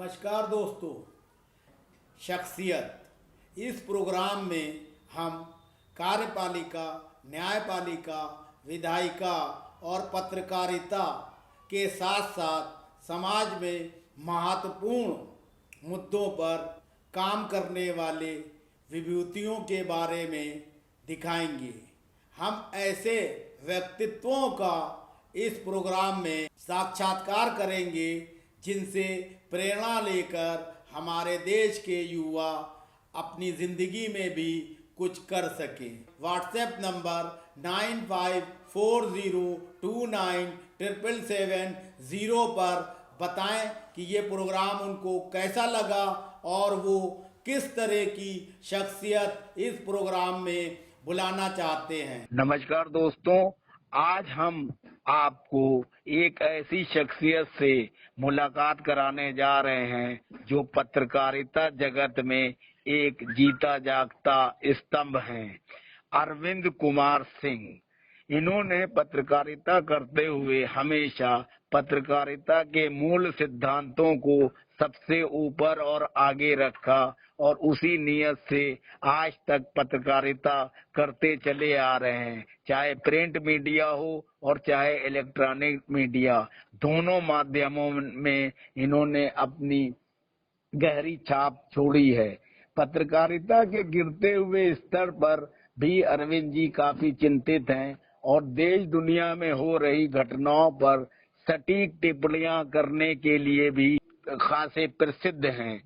नमस्कार दोस्तों। शख्सियत इस प्रोग्राम में हम कार्यपालिका, न्यायपालिका, विधायिका और पत्रकारिता के साथ साथ समाज में महत्वपूर्ण मुद्दों पर काम करने वाले विभूतियों के बारे में दिखाएंगे। हम ऐसे व्यक्तित्वों का इस प्रोग्राम में साक्षात्कार करेंगे जिनसे प्रेरणा लेकर हमारे देश के युवा अपनी ज़िंदगी में भी कुछ कर सकें। व्हाट्सएप नंबर 9540297770 पर बताएं कि ये प्रोग्राम उनको कैसा लगा और वो किस तरह की शख्सियत इस प्रोग्राम में बुलाना चाहते हैं। नमस्कार दोस्तों, आज हम आपको एक ऐसी शख्सियत से मुलाकात कराने जा रहे हैं जो पत्रकारिता जगत में एक जीता जागता स्तंभ हैं। अरविंद कुमार सिंह। इन्होंने पत्रकारिता करते हुए हमेशा पत्रकारिता के मूल सिद्धांतों को सबसे ऊपर और आगे रखा और उसी नियत से आज तक पत्रकारिता करते चले आ रहे हैं। चाहे प्रिंट मीडिया हो और चाहे इलेक्ट्रॉनिक मीडिया, दोनों माध्यमों में इन्होंने अपनी गहरी छाप छोड़ी है। पत्रकारिता के गिरते हुए स्तर पर भी अरविंद जी काफी चिंतित हैं और देश दुनिया में हो रही घटनाओं पर सटीक टिप्पणियां करने के लिए भी खासे प्रसिद्ध हैं।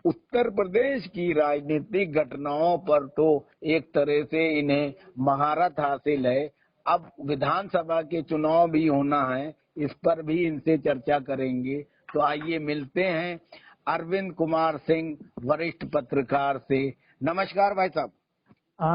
उत्तर प्रदेश की राजनीतिक घटनाओं पर तो एक तरह से इन्हें महारत हासिल है। अब विधानसभा के चुनाव भी होना है, इस पर भी इनसे चर्चा करेंगे। तो आइए मिलते हैं अरविंद कुमार सिंह, वरिष्ठ पत्रकार से। नमस्कार भाई साहब।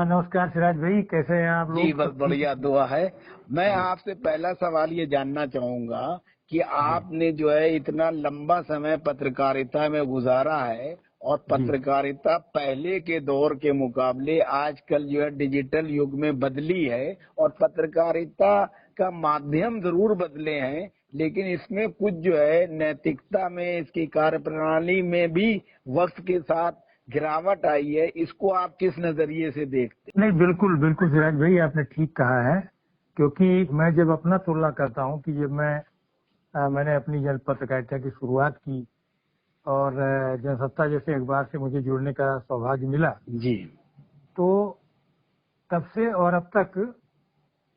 नमस्कार सिराज भाई, कैसे हैं आप लोग? जी बस बढ़िया, दुआ है। मैं आपसे पहला सवाल ये जानना चाहूंगा कि आपने जो है इतना लंबा समय पत्रकारिता में गुजारा है और पत्रकारिता पहले के दौर के मुकाबले आजकल जो है डिजिटल युग में बदली है और पत्रकारिता का माध्यम जरूर बदले हैं, लेकिन इसमें कुछ जो है नैतिकता में, इसकी कार्यप्रणाली में भी वक्त के साथ गिरावट आई है। इसको आप किस नजरिए से देखते हैं? नहीं, बिल्कुल बिल्कुल सिराज भाई, आपने ठीक कहा है। क्योंकि मैं जब अपना तुलना करता हूं कि जब मैंने अपनी जन पत्रकारिता की शुरुआत की और जनसत्ता जैसे अखबार से मुझे जुड़ने का सौभाग्य मिला जी, तो तब से और अब तक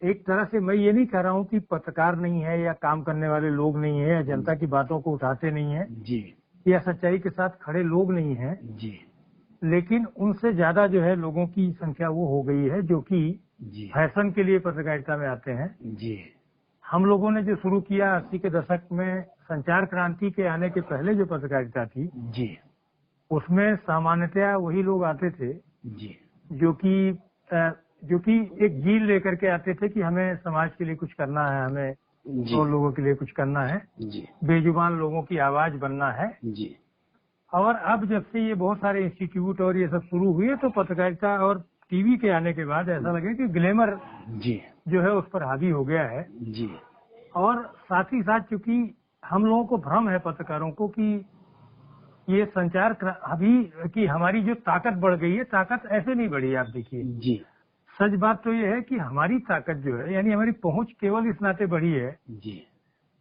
एक तरह से मैं ये नहीं कह रहा हूँ कि पत्रकार नहीं है या काम करने वाले लोग नहीं है या जनता की बातों को उठाते नहीं है जी, या सच्चाई के साथ खड़े लोग नहीं है, जी, लेकिन उनसे ज्यादा जो है लोगों की संख्या वो हो गई है जो कि जी, फैशन के लिए पत्रकारिता में आते हैं। जी, हम लोगों ने जो शुरू किया 80 के दशक में, संचार क्रांति के आने के पहले जो पत्रकारिता थी, जी, उसमें सामान्यतया वही लोग आते थे जी, जो कि एक जील लेकर के आते थे कि हमें समाज के लिए कुछ करना है, हमें जी, और लोगों के लिए कुछ करना है, जी, बेजुबान लोगों की आवाज बनना है। जी, और अब जब से ये बहुत सारे इंस्टीट्यूट और ये सब शुरू हुए तो पत्रकारिता और टीवी के आने के बाद ऐसा लगे कि ग्लैमर जी, जो है उस पर हावी हो गया है। जी, और साथ ही साथ चूंकि हम लोगों को भ्रम है पत्रकारों को कि ये संचार अभी कि हमारी जो ताकत बढ़ गई है, ताकत ऐसे नहीं बढ़ी है। आप देखिए, जी, सच बात तो ये है कि हमारी ताकत जो है, यानी हमारी पहुंच केवल इस नाते बढ़ी है जी,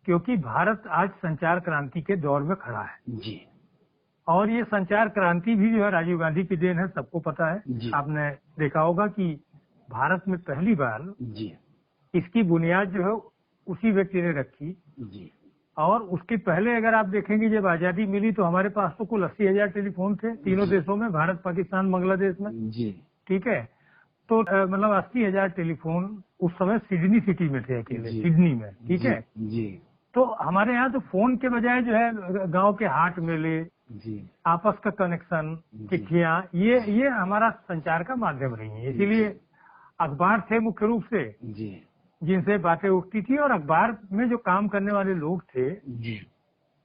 क्योंकि भारत आज संचार क्रांति के दौर में खड़ा है। जी, और ये संचार क्रांति भी जो है राजीव गांधी की देन है, सबको पता है। जी, आपने देखा होगा कि भारत में पहली बार जी, इसकी बुनियाद जो है उसी व्यक्ति ने रखी। जी, और उसके पहले अगर आप देखेंगे, जब आजादी मिली तो हमारे पास तो कुल 80,000 टेलीफोन थे तीनों देशों में, भारत, पाकिस्तान, बांग्लादेश में। जी, ठीक है, तो मतलब 80,000 टेलीफोन उस समय सिडनी सिटी में थे, अकेले सिडनी में। ठीक है, जी, तो हमारे यहाँ तो फोन के बजाय जो है गांव के हाट मेले, जी, आपस का कनेक्शन, चिट्ठियां, ये हमारा संचार का माध्यम रही है। इसीलिए अखबार थे मुख्य रूप से जी, जिनसे बातें उठती थी, और अखबार में जो काम करने वाले लोग थे जी,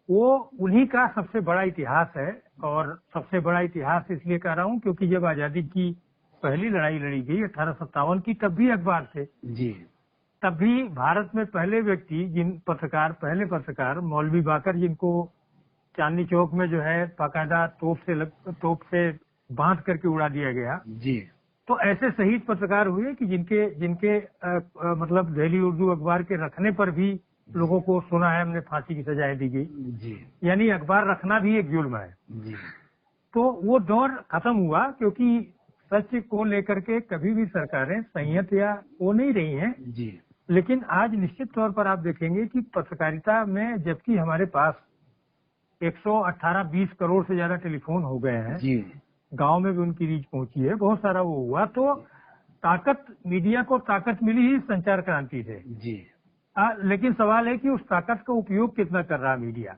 वो उन्हीं का सबसे बड़ा इतिहास है। और सबसे बड़ा इतिहास इसलिए कह रहा हूँ क्योंकि जब आजादी की पहली लड़ाई लड़ी गई 1857 की, तब भी अखबार थे। जी, तब भी भारत में पहले व्यक्ति पहले पत्रकार मौलवी बाकर, जिनको चांदनी चौक में जो है बाकायदा तोप से बांध करके उड़ा दिया गया। जी। तो ऐसे शहीद पत्रकार हुए कि जिनके मतलब दिल्ली उर्दू अखबार के रखने पर भी लोगों को सुना है हमने फांसी की सजाएं दी गई। जी। यानी अखबार रखना भी एक जुल्म है। जी। तो वो दौर खत्म हुआ, क्योंकि सच को लेकर के कभी भी सरकारें संयत या वो नहीं रही हैं। जी। लेकिन आज निश्चित तौर पर आप देखेंगे कि पत्रकारिता में जबकि हमारे पास 118-20 करोड़ से ज्यादा टेलीफोन हो गए हैं, जी। गांव में भी उनकी रीच पहुंची है, बहुत सारा वो हुआ, तो ताकत, मीडिया को ताकत मिली ही संचार क्रांति से। जी। लेकिन सवाल है कि उस ताकत का उपयोग कितना कर रहा मीडिया।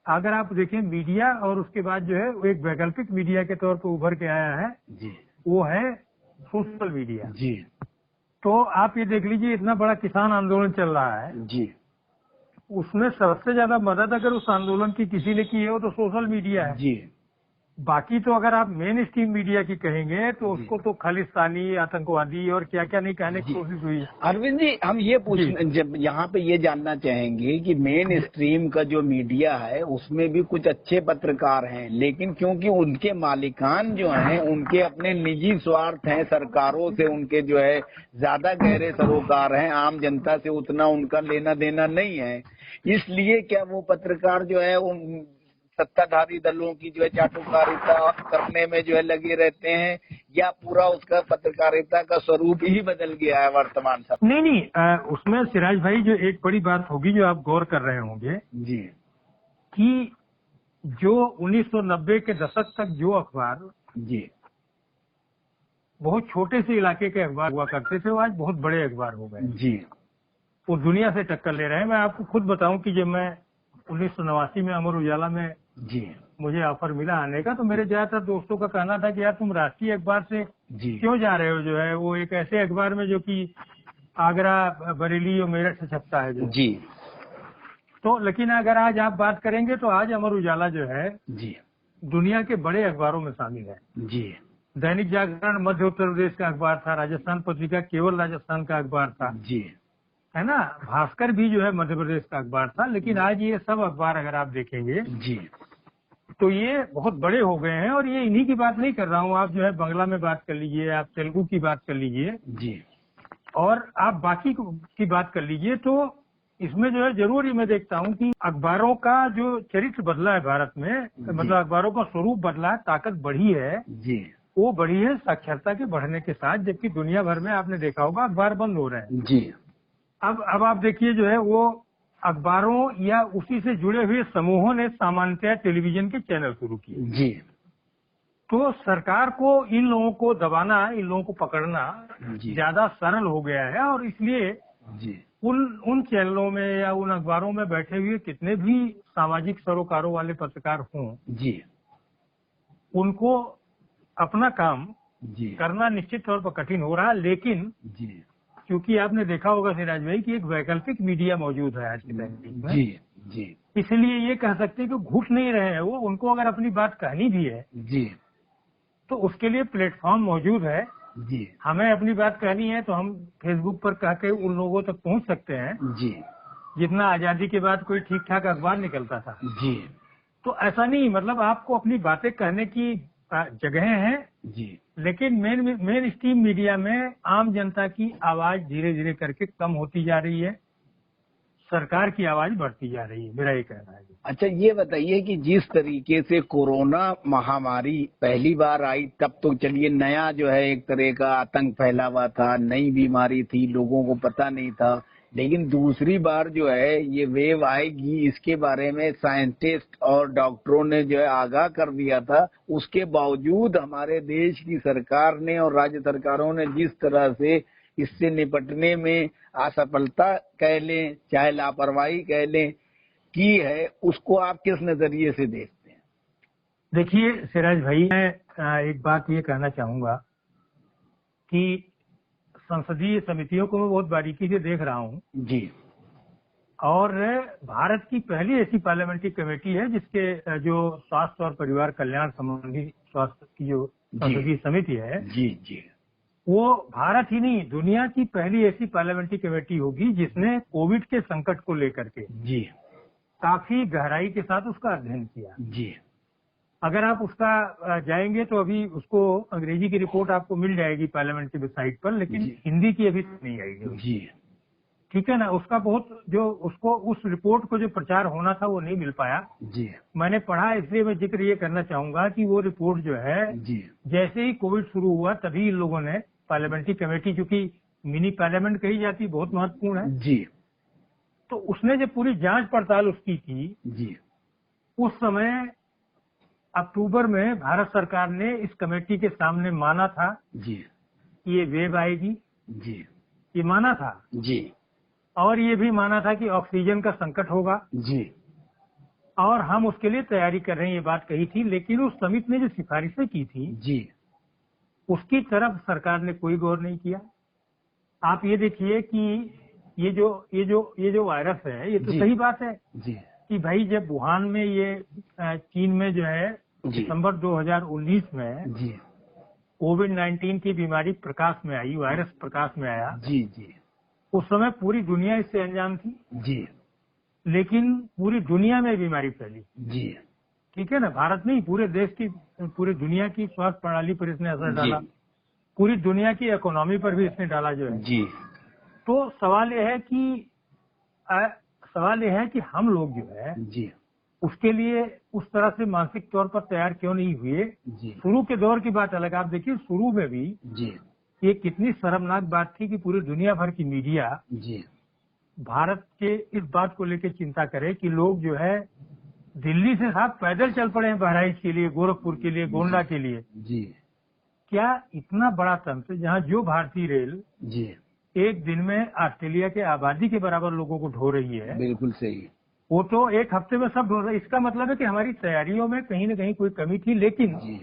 अगर आप देखें मीडिया और उसके बाद जो है वो एक वैकल्पिक मीडिया के तौर पर उभर के आया है, जी। वो है सोशल मीडिया। जी। तो आप ये देख लीजिए, इतना बड़ा किसान आंदोलन चल रहा है, जी। उसमें सबसे ज्यादा मदद अगर उस आंदोलन की किसी ने की है वो तो सोशल मीडिया है। जी। बाकी तो अगर आप मेन स्ट्रीम मीडिया की कहेंगे तो उसको तो खालिस्तानी, आतंकवादी और क्या क्या नहीं कहने की कोशिश हुई है। अरविंद जी, हम ये जब यहाँ पे ये जानना चाहेंगे कि मेन स्ट्रीम का जो मीडिया है उसमें भी कुछ अच्छे पत्रकार हैं, लेकिन क्योंकि उनके मालिकान जो हैं उनके अपने निजी स्वार्थ हैं, सरकारों से उनके जो है ज्यादा गहरे सरोकार हैं, आम जनता से उतना उनका लेना देना नहीं है, इसलिए क्या वो पत्रकार जो है उन सत्ताधारी दलों की जो है चाटुकारिता करने में जो है लगे रहते हैं, या पूरा उसका पत्रकारिता का स्वरूप ही बदल गया है वर्तमान समय? नहीं, उसमें सिराज भाई जो एक बड़ी बात होगी जो आप गौर कर रहे होंगे जी। कि जो 1990 के दशक तक जो अखबार जी। बहुत छोटे से इलाके के अखबार हुआ करते थे, वो आज बहुत बड़े अखबार हो गए। जी। वो दुनिया से टक्कर ले रहे हैं। मैं आपको खुद बताऊं कि जब मैं 1989 में अमर उजाला में जी। मुझे ऑफर मिला आने का, तो मेरे ज्यादातर दोस्तों का कहना था कि यार तुम राष्ट्रीय अखबार से जी। क्यों जा रहे हो, जो है वो एक ऐसे अखबार में जो कि आगरा, बरेली और मेरठ से छपता है जो। जी। तो लेकिन अगर आज आप बात करेंगे तो आज अमर उजाला जो है जी। दुनिया के बड़े अखबारों में शामिल है। जी। दैनिक जागरण मध्य उत्तर प्रदेश का अखबार था, राजस्थान पत्रिका केवल राजस्थान का अखबार था, जी। है ना, भास्कर भी जो है मध्य प्रदेश का अखबार था। लेकिन आज ये सब अखबार अगर आप देखेंगे जी। तो ये बहुत बड़े हो गए हैं। और ये इन्हीं की बात नहीं कर रहा हूँ, आप जो है बांग्ला में बात कर लीजिए, आप तेलुगु की बात कर लीजिए, जी। और आप बाकी की बात कर लीजिए, तो इसमें जो है जरूर ही मैं देखता हूँ कि अखबारों का जो चरित्र बदला है भारत में, मतलब अखबारों का स्वरूप बदला है, ताकत बढ़ी है, जी। वो बढ़ी है साक्षरता के बढ़ने के साथ। जबकि दुनिया भर में आपने देखा होगा अखबार बंद हो रहे हैं। जी। अब आप देखिए जो है वो अखबारों या उसी से जुड़े हुए समूहों ने सामान्यतः टेलीविजन के चैनल शुरू किए। जी। तो सरकार को इन लोगों को दबाना, इन लोगों को पकड़ना जी। ज्यादा सरल हो गया है। और इसलिए जी। उन चैनलों में या उन अखबारों में बैठे हुए कितने भी सामाजिक सरोकारों वाले पत्रकार हों, जी। उनको अपना काम जी। करना निश्चित तौर पर कठिन हो रहा है। लेकिन जी। क्योंकि आपने देखा होगा सिराज भाई कि एक वैकल्पिक मीडिया मौजूद है आज के टाइम में, जी। जी। इसलिए ये कह सकते हैं कि घुट नहीं रहे हैं वो। उनको अगर अपनी बात कहनी भी है जी। तो उसके लिए प्लेटफॉर्म मौजूद है। जी। हमें अपनी बात कहनी है तो हम फेसबुक पर कह के उन लोगों तक पहुंच सकते हैं, जी। जितना आजादी के बाद कोई ठीक ठाक अखबार निकलता था। जी। तो ऐसा नहीं, मतलब आपको अपनी बातें कहने की जगह है, जी। लेकिन मेन स्ट्रीम मीडिया में आम जनता की आवाज धीरे धीरे करके कम होती जा रही है, सरकार की आवाज बढ़ती जा रही है, मेरा ये कहना है। अच्छा, ये बताइए कि जिस तरीके से कोरोना महामारी पहली बार आई, तब तो चलिए नया जो है एक तरह का आतंक फैला हुआ था, नई बीमारी थी, लोगों को पता नहीं था। लेकिन दूसरी बार जो है ये वेव आएगी, इसके बारे में साइंटिस्ट और डॉक्टरों ने जो है आगाह कर दिया था। उसके बावजूद हमारे देश की सरकार ने और राज्य सरकारों ने जिस तरह से इससे निपटने में असफलता कह लें, चाहे लापरवाही कह लें, की है, उसको आप किस नजरिए से देखते हैं? देखिए सिराज भाई, मैं एक बात ये कहना चाहूंगा कि संसदीय समितियों को मैं बहुत बारीकी से देख रहा हूँ जी। और भारत की पहली ऐसी पार्लियामेंट्री कमेटी है जिसके जो स्वास्थ्य और परिवार कल्याण संबंधी स्वास्थ्य की जो संसदीय समिति है, जी। जी। वो भारत ही नहीं दुनिया की पहली ऐसी पार्लियामेंट्री कमेटी होगी जिसने कोविड के संकट को लेकर के जी। काफी गहराई के साथ उसका अध्ययन किया। जी अगर आप उसका जाएंगे तो अभी उसको अंग्रेजी की रिपोर्ट आपको मिल जाएगी पार्लियामेंट की वेबसाइट पर, लेकिन जी। हिंदी की अभी नहीं आएगी। जी ठीक है ना, उसका बहुत जो उसको उस रिपोर्ट को जो प्रचार होना था वो नहीं मिल पाया। जी मैंने पढ़ा, इसलिए मैं जिक्र ये करना चाहूंगा कि वो रिपोर्ट जो है जी जैसे ही कोविड शुरू हुआ तभी इन लोगों ने पार्लियामेंट्री कमेटी, चूंकि मिनी पार्लियामेंट कही जाती बहुत महत्वपूर्ण है, जी तो उसने जब पूरी जांच पड़ताल उसकी की, जी उस समय अक्टूबर में भारत सरकार ने इस कमेटी के सामने माना था जी कि ये वेव आएगी, जी ये माना था, जी और ये भी माना था कि ऑक्सीजन का संकट होगा जी और हम उसके लिए तैयारी कर रहे हैं, ये बात कही थी। लेकिन उस समिति ने जो सिफारिशें की थी जी उसकी तरफ सरकार ने कोई गौर नहीं किया। आप ये देखिए कि ये जो वायरस है, ये तो जी। सही बात है जी कि भाई जब वुहान में ये चीन में जो है जी। दिसंबर 2019 में जी कोविड-19 की बीमारी प्रकाश में आई, वायरस प्रकाश में आया, जी जी उस समय पूरी दुनिया इससे अनजान थी, जी लेकिन पूरी दुनिया में बीमारी फैली। जी ठीक है ना, भारत नहीं, पूरे देश की, पूरी दुनिया की स्वास्थ्य प्रणाली पर इसने असर डाला, जी पूरी दुनिया की इकोनॉमी पर भी इसने डाला जो है। जी तो सवाल यह है कि हम लोग जो है जी उसके लिए उस तरह से मानसिक तौर पर तैयार क्यों नहीं हुए। जी शुरू के दौर की बात अलग, आप देखिए शुरू में भी जी ये कितनी शर्मनाक बात थी कि पूरी दुनिया भर की मीडिया जी भारत के इस बात को लेकर चिंता करे कि लोग जो है दिल्ली से साथ पैदल चल पड़े हैं बहराइच के लिए, गोरखपुर के लिए, गोंडा के लिए। जी क्या इतना बड़ा तंत्र जहां जो भारतीय रेल जी एक दिन में ऑस्ट्रेलिया के आबादी के बराबर लोगों को ढो रही है, बिल्कुल सही। वो तो एक हफ्ते में सब ढो रहा है। इसका मतलब है कि हमारी तैयारियों में कहीं न कहीं कोई कमी थी। लेकिन जी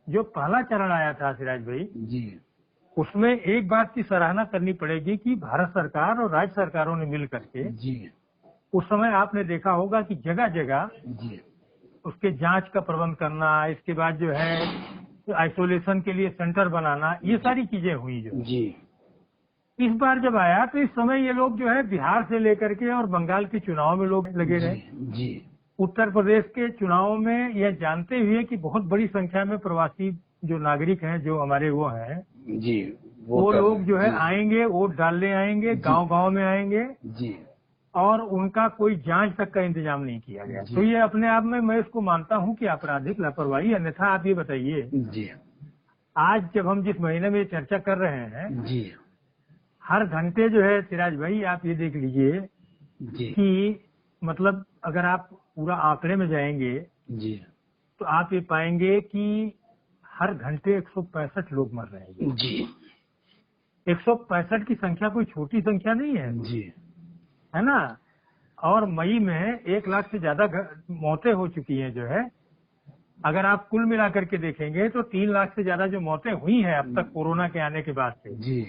जो पहला चरण आया था सिराज भाई, जी उसमें एक बात की सराहना करनी पड़ेगी कि भारत सरकार और राज्य सरकारों ने मिल करके, जी उस समय आपने देखा होगा कि जगह जगह जी उसके जांच का प्रबंध करना, इसके बाद जो है आइसोलेशन के लिए सेंटर बनाना, ये सारी चीजें हुई। जो जी इस बार जब आया तो इस समय ये लोग जो है बिहार से लेकर के और बंगाल के चुनाव में लोग लगे रहे, जी उत्तर प्रदेश के चुनाव में यह जानते हुए कि बहुत बड़ी संख्या में प्रवासी जो नागरिक हैं, जो हमारे वो हैं, जी वो लोग जो है आएंगे, वोट डालने आएंगे, गांव-गांव में आएंगे, जी और उनका कोई जांच तक का इंतजाम नहीं किया गया। तो ये अपने आप में मैं इसको मानता हूं कि आपराधिक लापरवाही। अन्यथा आप ये बताइए, जी आज जब हम जिस महीने में ये चर्चा कर रहे हैं, जी हर घंटे जो है सिराज भाई आप ये देख लीजिए जी कि मतलब अगर आप पूरा आंकड़े में जाएंगे जी तो आप ये पाएंगे कि हर घंटे 165 लोग मर रहे हैं। जी 165 की संख्या कोई छोटी संख्या नहीं है, जी है ना। और मई में 1 लाख से ज्यादा मौतें हो चुकी हैं। जो है अगर आप कुल मिलाकर के देखेंगे तो 3 लाख से ज्यादा जो मौतें हुई हैं अब तक कोरोना के आने के बाद से, जी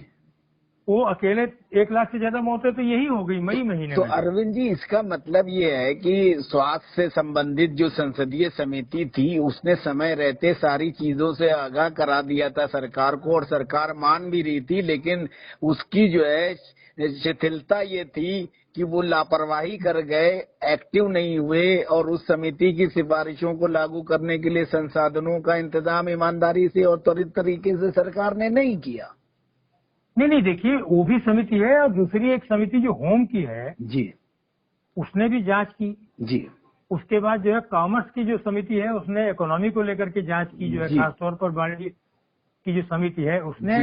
वो अकेले 1 लाख से ज्यादा मौतें तो यही हो गई मई महीने तो में। अरविंद जी, इसका मतलब ये है कि स्वास्थ्य से संबंधित जो संसदीय समिति थी उसने समय रहते सारी चीजों से आगाह करा दिया था सरकार को, और सरकार मान भी रही थी, लेकिन उसकी जो है शिथिलता ये थी कि वो लापरवाही कर गए, एक्टिव नहीं हुए, और उस समिति की सिफारिशों को लागू करने के लिए संसाधनों का इंतजाम ईमानदारी से और त्वरित तरीके से सरकार ने नहीं किया। नहीं देखिए, वो भी समिति है, और दूसरी एक समिति जो होम की है जी, उसने भी जांच की। जी, उसके बाद जो है कॉमर्स की जो समिति है उसने इकोनॉमी को लेकर के जांच की। जो है खासतौर पर वाणिज्य की जो समिति है उसने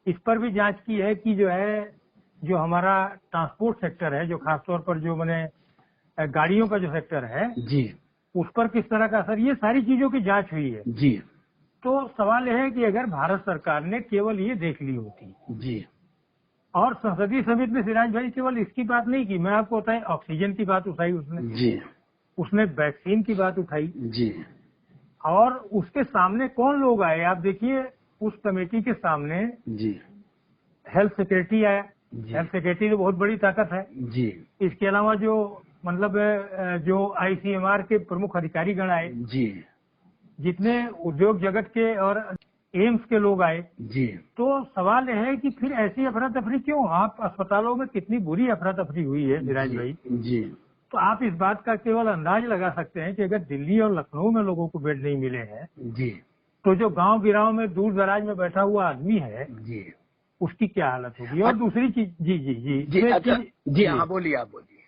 इस पर भी जांच की है कि जो है जो हमारा ट्रांसपोर्ट सेक्टर है, जो खासतौर पर जो मैंने गाड़ियों का जो सेक्टर है जी, उस पर किस तरह का असर, ये सारी चीजों की जांच हुई है। जी, तो सवाल यह है कि अगर भारत सरकार ने केवल ये देख ली होती, जी, और संसदीय समिति ने सिराज भाई केवल इसकी बात नहीं की, मैं आपको बताएं ऑक्सीजन की बात उठाई उसने, जी, उसने वैक्सीन की बात उठाई, जी, और उसके सामने कौन लोग आए आप देखिए। उस कमेटी के सामने जी, हेल्थ सेक्रेटरी आया। हेल्थ सेक्रेटरी तो बहुत बड़ी ताकत है। जी, इसके अलावा जो मतलब जो ICMR के प्रमुख अधिकारीगण आए, जी, जितने उद्योग जगत के और एम्स के लोग आए। जी, तो सवाल यह है कि फिर ऐसी अफरा तफरी क्यों? आप अस्पतालों में कितनी बुरी अफरा तफरी हुई है सिराज भाई। जी, तो आप इस बात का केवल अंदाज लगा सकते हैं कि अगर दिल्ली और लखनऊ में लोगों को बेड नहीं मिले हैं, जी तो जो गांव गिराव में दूर दराज में बैठा हुआ आदमी है जी उसकी क्या हालत होगी। और दूसरी चीज, जी जी जी जी इसमें अच्छा चीज- जी हाँ बोलिए आप बोलिए।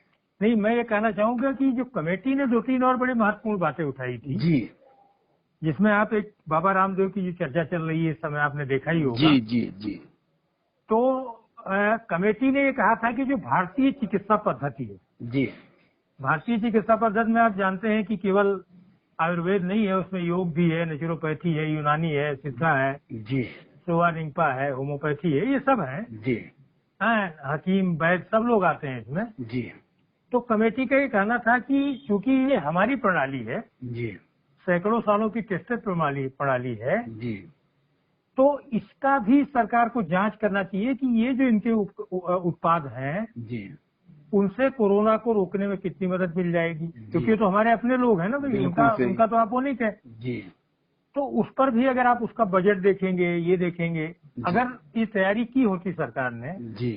नहीं, मैं ये कहना चाहूंगा कि जो कमेटी ने 2-3 और बड़ी महत्वपूर्ण बातें उठाई थी, जी जिसमें आप एक बाबा रामदेव की जो चर्चा चल रही है इस समय आपने देखा ही होगा। जी जी जी तो कमेटी ने ये कहा था कि जो भारतीय चिकित्सा पद्धति है, जी भारतीय चिकित्सा पद्धति में आप जानते हैं कि केवल आयुर्वेद नहीं है, उसमें योग भी है, नेचुरोपैथी है, यूनानी है, सिद्धा है, जी सोवा रिंगपा है, होम्योपैथी है, ये सब है। जी हकीम वैद्य सब लोग आते हैं इसमें। जी तो कमेटी का ये कहना था कि चूंकि ये हमारी प्रणाली है, जी सैकड़ों सालों की टेस्टेड प्रणाली है, जी तो इसका भी सरकार को जांच करना चाहिए कि ये जो इनके उत्पाद हैं जी उनसे कोरोना को रोकने में कितनी मदद मिल जाएगी, क्योंकि ये तो हमारे अपने लोग हैं ना भाई, बिल्कुल उनका सही। उनका तो आप वो नहीं कहें। जी तो उस पर भी अगर आप उसका बजट देखेंगे, ये देखेंगे, अगर ये तैयारी की होती सरकार ने, जी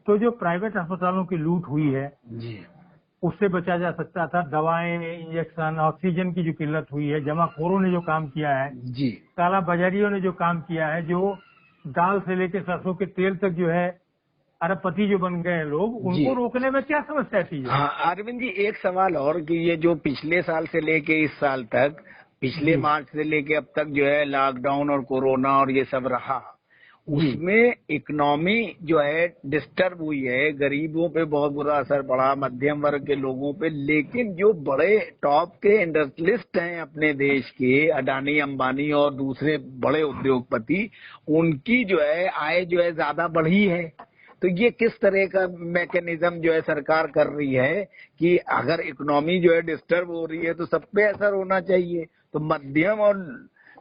तो जो प्राइवेट अस्पतालों की लूट हुई है जी उससे बचा जा सकता था। दवाएं, इंजेक्शन, ऑक्सीजन की जो किल्लत हुई है, जमाखोरों ने जो काम किया है, जी काला बाजारियों ने जो काम किया है, जो दाल से लेके सरसों के तेल तक जो है अरबपति जो बन गए हैं लोग, जी। उनको रोकने में क्या समस्या थी। हाँ अरविंद जी एक सवाल और कि ये जो पिछले साल से लेके इस साल तक, पिछले जी। मार्च से लेके अब तक जो है लॉकडाउन और कोरोना और ये सब रहा, जी। उसमें इकोनॉमी जो है डिस्टर्ब हुई है, गरीबों पे बहुत बुरा असर पड़ा, मध्यम वर्ग के लोगों पे, लेकिन जो बड़े टॉप के इंडस्ट्रियलिस्ट हैं अपने देश के, अडानी अंबानी और दूसरे बड़े उद्योगपति, उनकी जो है आय जो है ज्यादा बढ़ी है। तो ये किस तरह का मैकेनिज्म जो है सरकार कर रही है कि अगर इकोनॉमी जो है डिस्टर्ब हो रही है तो सब पे असर होना चाहिए, तो मध्यम और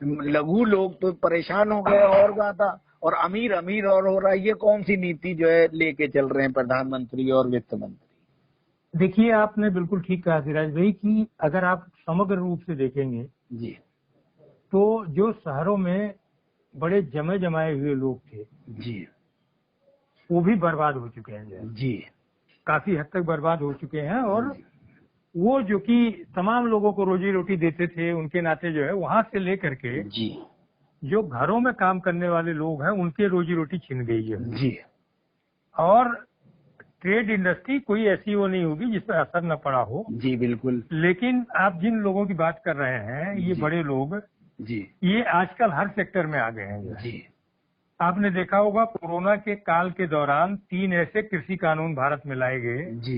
लघु लोग तो परेशान हो गए और ज्यादा, और अमीर अमीर और हो रहा है। ये कौन सी नीति जो है लेके चल रहे हैं प्रधानमंत्री और वित्त मंत्री? देखिए, आपने बिल्कुल ठीक कहा सिराज भाई कि अगर आप समग्र रूप से देखेंगे जी तो जो शहरों में बड़े जमे जमाए हुए लोग थे जी वो भी बर्बाद हो चुके हैं, जो है जी काफी हद तक बर्बाद हो चुके हैं। और वो जो कि तमाम लोगों को रोजी रोटी देते थे, उनके नाते जो है वहां से लेकर के जी जो घरों में काम करने वाले लोग हैं उनके रोजी रोटी छिन गई है। जी और ट्रेड इंडस्ट्री कोई ऐसी वो नहीं होगी जिस पर असर न पड़ा हो। जी बिल्कुल लेकिन आप जिन लोगों की बात कर रहे हैं, ये जी। बड़े लोग, जी ये आजकल हर सेक्टर में आ गए हैं। जो है। जी आपने देखा होगा कोरोना के काल के दौरान 3 ऐसे कृषि कानून भारत में लाए गए जी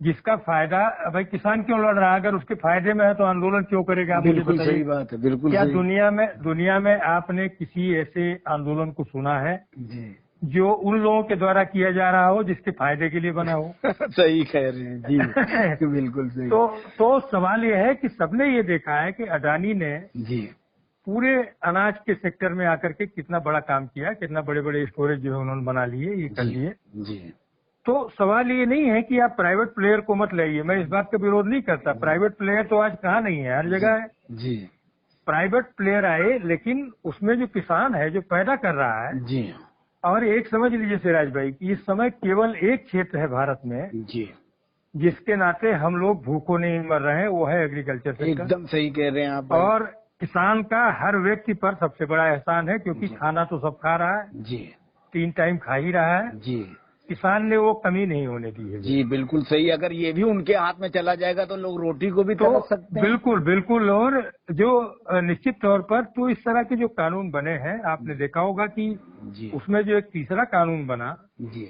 जिसका फायदा, भाई किसान क्यों लड़ रहा है? अगर उसके फायदे में है तो आंदोलन क्यों करेगा? आप मुझे बिल्कुल बताइए। सही बात है, बिल्कुल क्या सही। दुनिया में आपने किसी ऐसे आंदोलन को सुना है जी जो उन लोगों के द्वारा किया जा रहा हो जिसके फायदे के लिए बना हो? सही कह रहे हैं जी बिल्कुल सही। तो सवाल यह है कि सबने ये देखा है कि अडानी ने जी पूरे अनाज के सेक्टर में आकर के कितना बड़ा काम किया, कितना बड़े बड़े स्टोरेज जो है उन्होंने बना लिए, ये कर लिए। जी तो सवाल ये नहीं है कि आप प्राइवेट प्लेयर को मत लाइए, मैं इस बात का विरोध नहीं करता। प्राइवेट प्लेयर तो आज कहाँ नहीं है, हर जगह है। जी प्राइवेट प्लेयर आए, लेकिन उसमें जो किसान है जो पैदा कर रहा है, जी और एक समझ लीजिए सिराज भाई कि इस समय केवल एक क्षेत्र है भारत में जी जिसके नाते हम लोग भूखों नहीं मर रहे हैं, वो है एग्रीकल्चर सेक्टर। एकदम सही कह रहे हैं आप भाई। और किसान का हर व्यक्ति पर सबसे बड़ा एहसान है, क्योंकि खाना तो सब खा रहा है, जी 3 टाइम खा ही रहा है। जी किसान ने वो कमी नहीं होने दी है। जी बिल्कुल सही। अगर ये भी उनके हाथ में चला जाएगा तो लोग रोटी को भी तो तरस सकते हैं। बिल्कुल बिल्कुल। और जो निश्चित तौर पर तो इस तरह के जो कानून बने हैं, आपने देखा होगा कि जी उसमें जो एक तीसरा कानून बना, जी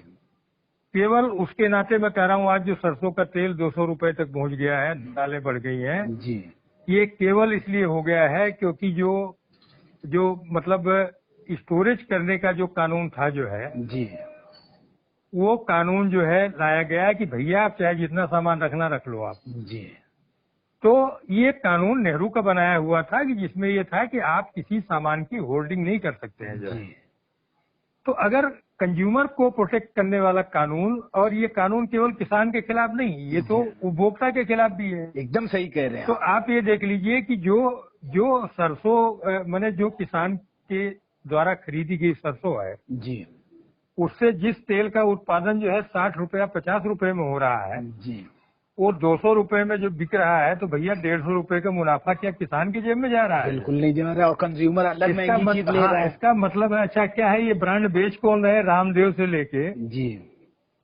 केवल उसके नाते मैं कह रहा हूँ, आज जो सरसों का तेल 200 रुपए तक पहुंच गया है, दालें बढ़ गई हैं, जी ये केवल इसलिए हो गया है क्योंकि जो मतलब स्टोरेज करने का जो कानून था जो है, जी वो कानून जो है लाया गया है कि भैया आप चाहे जितना सामान रखना रख लो आप। जी तो ये कानून नेहरू का बनाया हुआ था कि जिसमें ये था कि आप किसी सामान की होल्डिंग नहीं कर सकते हैं। जो है। जी तो अगर कंज्यूमर को प्रोटेक्ट करने वाला कानून, और ये कानून केवल किसान के खिलाफ नहीं, ये तो उपभोक्ता के खिलाफ भी है। एकदम सही कह रहे हैं तो आप। आप ये देख लीजिए कि जो सरसों माने जो किसान के द्वारा खरीदी गई सरसों है, जी उससे जिस तेल का उत्पादन जो है 60 रुपया 50 रुपए में हो रहा है, जी वो 200 रुपए में जो बिक रहा है तो भैया 150 रुपए का मुनाफा क्या किसान की जेब में जा रहा है? बिल्कुल नहीं जा रहा है, और कंज्यूमर अलग महंगी चीज ले रहा है। इसका मतलब है, अच्छा क्या है, ये ब्रांड बेच कौन रहे? रामदेव से लेके जी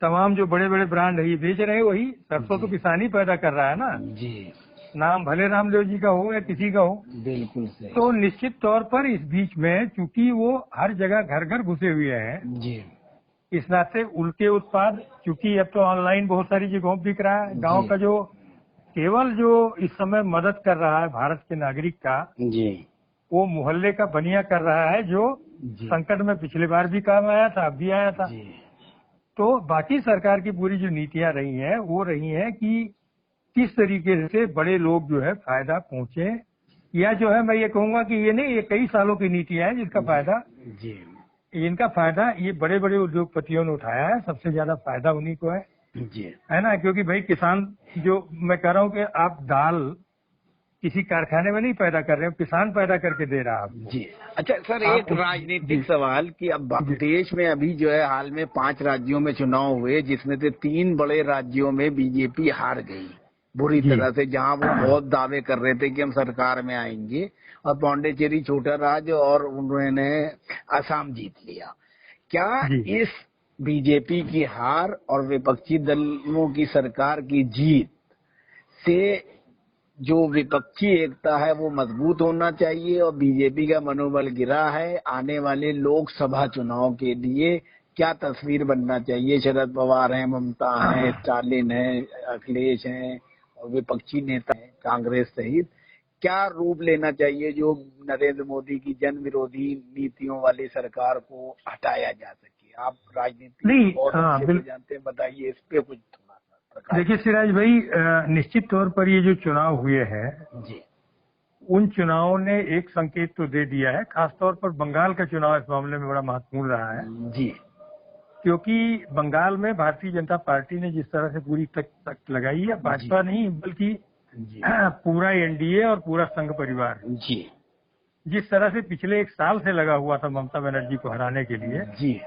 तमाम जो बड़े बड़े ब्रांड है ये बेच रहे हैं वही। सरसों तो किसान ही पैदा कर रहा है ना, जी, नाम भले रामदेव जी का हो या किसी का हो। बिल्कुल सही। तो निश्चित तौर पर इस बीच में चूंकि वो हर जगह घर घर घुसे हुए हैं, जी इस नाते उनके उत्पाद चूंकि अब तो ऑनलाइन बहुत सारी जगहों पर बिक रहा है। गांव जी। का जो केवल जो इस समय मदद कर रहा है भारत के नागरिक का, जी वो मोहल्ले का बनिया कर रहा है, जो जी संकट में पिछले बार भी काम आया था, अब भी आया था। जी तो बाकी सरकार की पूरी जो नीतियां रही हैं वो रही हैं कि किस तरीके से बड़े लोग जो है फायदा पहुंचे, या जो है मैं ये कहूंगा कि ये नहीं, ये कई सालों की नीतियां हैं जिसका फायदा, जी इनका फायदा ये बड़े बड़े उद्योगपतियों ने उठाया है। सबसे ज्यादा फायदा उन्हीं को जी है ना, क्योंकि भाई किसान, जो मैं कह रहा हूँ कि आप दाल किसी कारखाने में नहीं पैदा कर रहे हो, किसान पैदा करके दे रहा है आपको। जी। अच्छा सर, एक राजनीतिक सवाल कि अब देश में अभी जो है हाल में 5 राज्यों में चुनाव हुए, जिसमें से 3 बड़े राज्यों में बीजेपी हार गई बुरी तरह से, जहां वो बहुत दावे कर रहे थे कि हम सरकार में आएंगे, और पौंडीचेरी छोटा राज्य और उन्होंने असम जीत लिया। क्या इस बीजेपी की हार और विपक्षी दलों की सरकार की जीत से जो विपक्षी एकता है वो मजबूत होना चाहिए, और बीजेपी का मनोबल गिरा है, आने वाले लोकसभा चुनाव के लिए क्या तस्वीर बनना चाहिए? शरद पवार हैं, ममता हैं, स्टालिन हैं, अखिलेश हैं, और विपक्षी नेता हैं कांग्रेस सहित, क्या रूप लेना चाहिए जो नरेंद्र मोदी की जन विरोधी नीतियों वाली सरकार को हटाया जा सके? आप राजनीति बहुत अच्छे से जानते हैं, बताइए इस पे कुछ थोड़ा सा। देखिए सिराज भाई, निश्चित तौर पर ये जो चुनाव हुए हैं जी, उन चुनावों ने एक संकेत तो दे दिया है। खासतौर पर बंगाल का चुनाव इस मामले में बड़ा महत्वपूर्ण रहा है जी, क्योंकि बंगाल में भारतीय जनता पार्टी ने जिस तरह से पूरी तक लगाई है, भाजपा नहीं बल्कि पूरा एनडीए और पूरा संघ परिवार जी, जिस तरह से पिछले 1 साल से लगा हुआ था ममता बनर्जी को हराने के लिए, जी,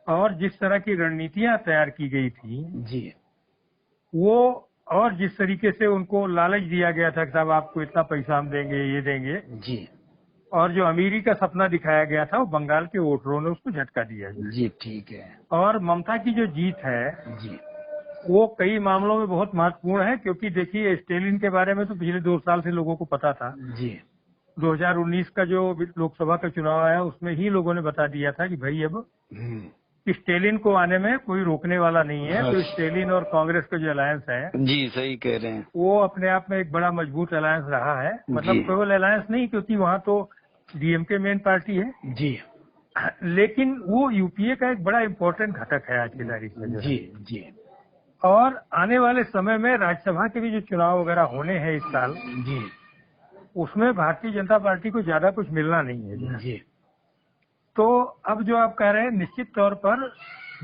और जिस तरह की रणनीतियां तैयार की गई थी जी, वो, और जिस तरीके से उनको लालच दिया गया था कि साहब आपको इतना पैसा हम देंगे, ये देंगे, जी, और जो अमीरी का सपना दिखाया गया था वो बंगाल के वोटरों ने उसको झटका दिया। जी, ठीक है। और ममता की जो जीत है जी, वो कई मामलों में बहुत महत्वपूर्ण है, क्योंकि देखिए स्टेलिन के बारे में तो पिछले 2 साल से लोगों को पता था। जी, 2019 का जो लोकसभा का चुनाव आया उसमें ही लोगों ने बता दिया था कि भाई अब स्टेलिन को आने में कोई रोकने वाला नहीं है। तो स्टेलिन और कांग्रेस का जो अलायंस है, जी, सही कह रहे हैं, वो अपने आप में एक बड़ा मजबूत अलायंस रहा है। मतलब केवल अलायंस नहीं, क्योंकि वहाँ तो डीएमके मेन पार्टी है, जी, लेकिन वो यूपीए का एक बड़ा इम्पोर्टेंट घटक है आज की तारीख में। जी, जी, और आने वाले समय में राज्यसभा के भी जो चुनाव वगैरह होने हैं इस साल, जी, उसमें भारतीय जनता पार्टी को ज्यादा कुछ मिलना नहीं है। जी, तो अब जो आप कह रहे हैं, निश्चित तौर पर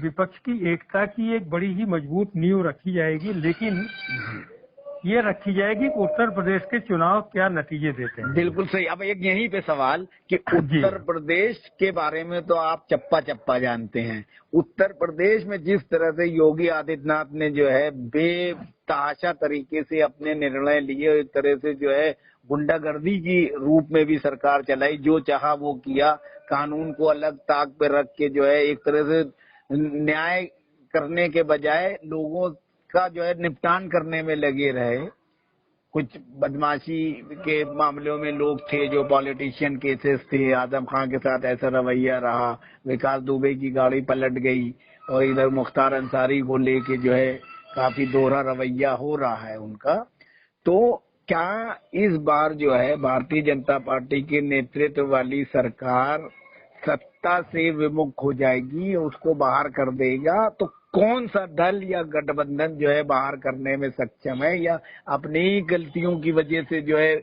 विपक्ष की एकता की एक बड़ी ही मजबूत नींव रखी जाएगी, लेकिन ये रखी जाएगी कि उत्तर प्रदेश के चुनाव क्या नतीजे देते हैं। बिल्कुल सही। अब एक यहीं पे सवाल कि उत्तर प्रदेश के बारे में तो आप चप्पा चप्पा जानते हैं। उत्तर प्रदेश में जिस तरह से योगी आदित्यनाथ ने जो है बेतहाशा तरीके से अपने निर्णय लिए, एक तरह से जो है गुंडागर्दी की रूप में भी सरकार चलाई, जो चाहा वो किया, कानून को अलग ताक पे रख के जो है एक तरह से न्याय करने के बजाय लोगों का जो है निपटान करने में लगे रहे। कुछ बदमाशी के मामलों में लोग थे, जो पॉलिटिशियन केसेस थे, आजम खान के साथ ऐसा रवैया रहा, विकास दुबे की गाड़ी पलट गई, और इधर मुख्तार अंसारी को लेके जो है काफी दोहरा रवैया हो रहा है उनका। तो क्या इस बार जो है भारतीय जनता पार्टी के नेतृत्व वाली सरकार सत्ता से विमुख हो जाएगी, उसको बाहर कर देगा? तो कौन सा दल या गठबंधन जो है बाहर करने में सक्षम है, या अपनी ही गलतियों की वजह से जो है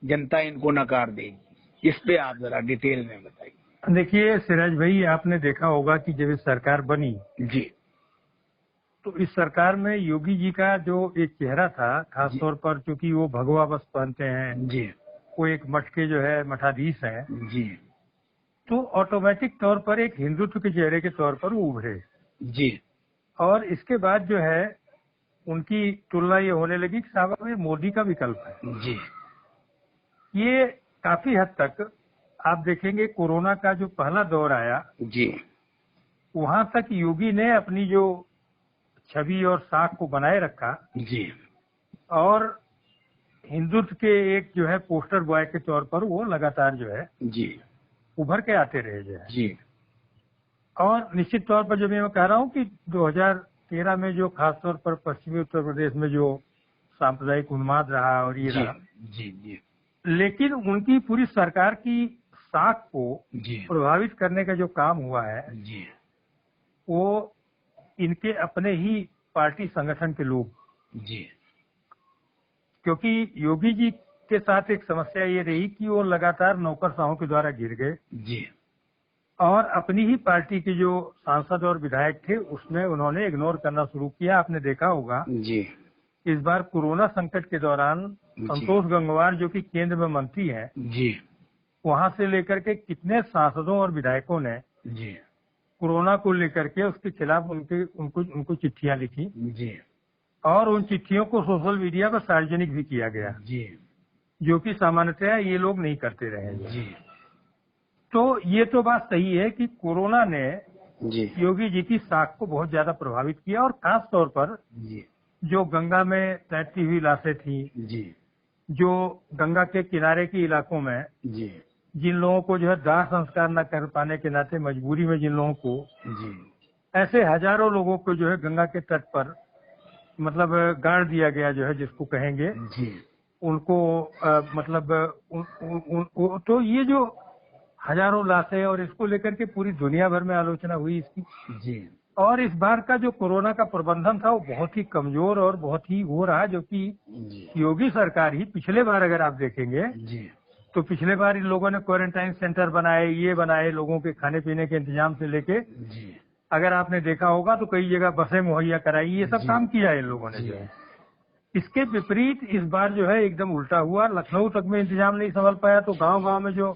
जनता इनको नकार देगी? इस पे आप जरा डिटेल में बताइए। देखिए सिराज भाई, आपने देखा होगा कि जब इस सरकार बनी जी, तो इस सरकार में योगी जी का जो एक चेहरा था, खासतौर पर क्योंकि वो भगवा बस पहनते हैं जी, वो एक मठ के जो है मठाधीश है, जी, तो ऑटोमेटिक तौर पर एक हिंदुत्व के चेहरे के तौर पर वो उभरे। जी, और इसके बाद जो है उनकी तुलना ये होने लगी कि साहब ये मोदी का विकल्प है। जी ये काफी हद तक आप देखेंगे कोरोना का जो पहला दौर आया जी वहां तक योगी ने अपनी जो छवि और साख को बनाए रखा जी और हिंदुत्व के एक जो है पोस्टर बॉय के तौर पर वो लगातार जो है जी उभर के आते रहे जो है। जी और निश्चित तौर पर जो मैं कह रहा हूँ कि 2013 में जो खासतौर पर पश्चिमी उत्तर प्रदेश में जो सांप्रदायिक उन्माद रहा और ये जी रहा, जी जी लेकिन उनकी पूरी सरकार की साख को जी प्रभावित करने का जो काम हुआ है जी वो इनके अपने ही पार्टी संगठन के लोग, जी क्योंकि योगी जी के साथ एक समस्या ये रही कि वो लगातार नौकरशाहों के द्वारा गिर गए जी और अपनी ही पार्टी के जो सांसद और विधायक थे उसमें उन्होंने इग्नोर करना शुरू किया। आपने देखा होगा जी इस बार कोरोना संकट के दौरान संतोष गंगवार जो कि केंद्र में मंत्री हैं, जी वहां से लेकर के कितने सांसदों और विधायकों ने जी कोरोना को लेकर के उसके खिलाफ उनको चिट्ठियां लिखी जी और उन चिट्ठियों को सोशल मीडिया पर सार्वजनिक भी किया गया, जी जो कि सामान्यतः ये लोग नहीं करते रहे हैं। जी तो ये तो बात सही है कि कोरोना ने जी योगी जी की साख को बहुत ज्यादा प्रभावित किया और खास तौर पर जी जो गंगा में तैरती हुई लाशें थी, जी जो गंगा के किनारे के इलाकों में जी जिन लोगों को जो है दाह संस्कार न कर पाने के नाते मजबूरी में जिन लोगों को, जी ऐसे हजारों लोगों को जो है गंगा के तट पर मतलब गाड़ दिया गया जो है जिसको कहेंगे, जी उनको मतलब तो ये जो हजारों लाशें और इसको लेकर के पूरी दुनिया भर में आलोचना हुई इसकी। जी और इस बार का जो कोरोना का प्रबंधन था वो बहुत ही कमजोर और बहुत ही वो रहा, जो कि जी योगी सरकार ही पिछले बार अगर आप देखेंगे जी तो पिछले बार इन लोगों ने क्वारंटाइन सेंटर बनाए, ये बनाए, लोगों के खाने पीने के इंतजाम से लेके जी अगर आपने देखा होगा तो कई जगह बसें मुहैया कराई, ये सब काम किया इन लोगों ने जी जो है। इसके विपरीत इस बार जो है एकदम उल्टा हुआ, लखनऊ तक में इंतजाम नहीं संभल पाया तो गांव-गांव में जो